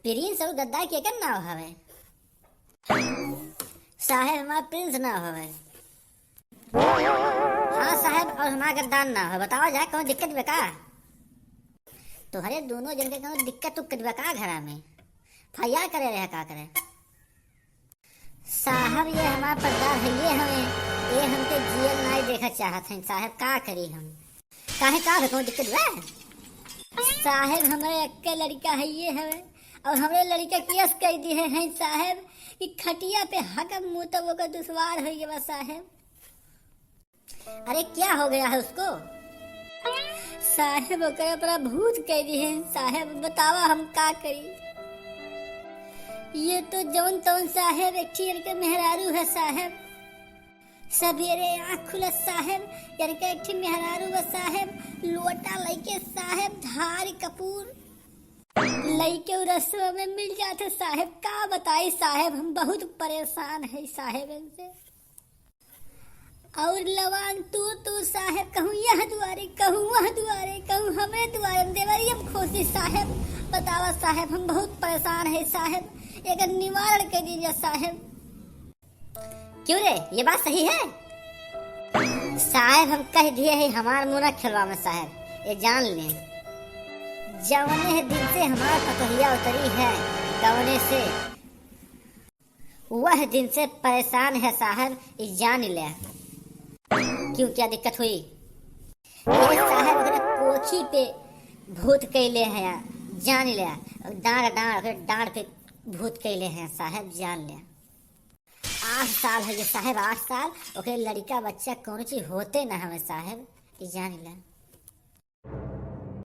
Prince और गद्दार के कर नाव हवे। साहेब हमारा प्रिंस ना हवे। हाँ साहेब, और हमारा गद्दार ना हो। बताओ जाए कौन दिक्कत बेका? तुम्हारे दोनों जन के कौन दिक्कत उक्कत बेका घरा में? फैया करे रहे का करे? साहब ये हमारा पर्दार है, ये हमें ये हमके जियल नहीं देखा चाहत हैं साहब। का करी हम? काहे का है, कौन दिक्कत बा? साहब हमारे अक्के लड़का है ये हवे, और हमारे लड़का केस कह दिए हैं साहब कि खटिया पे हकम मुंह तो वो का दुश्वार हो गया साहब। अरे क्या हो गया है उसको? साहब ओकरा अपना भूत कह दिए हैं साहब। बतावा हम का करी? ये तो जौन तौन साहब एक ठीक के मेहरारू है साहब। सवेरे आँख खुलत साहब यार के एक ठीक मेहरारू है साहब। लोटा लइके साहब धार कपूर लइके रसवा में मिल जाते साहब। का बताई साहब, हम बहुत परेशान है साहब इनसे। और लवान तू साहब, कहूँ यह दुआरे कहूँ वह दुआरे कहूँ हमें दुआरे देवरी हम खोसी साहब। बतावा साहब, हम बहुत परेशान है साहब, एक निवारण कर दीजिए साहब। क्यों रे, ये बात सही है साहब? हम कह दिए है हमार मुना खिलवा में साहब, ये जान लें। जवने दिन से हमार पतोहिया उतरी है गवने से, वह दिन से परेशान है साहब, ये जान ले। क्यों, क्या दिक्कत हुई? ये साहब अपने कोठी पे भूत कैले हैं, जान ले। डांड पे भूत कैले हैं साहब, जान ले। 8 साल है ये साहब, 8 साल ओके लड़का बच्चा कौन चीज होते ना हमें साहब, ये जान ले।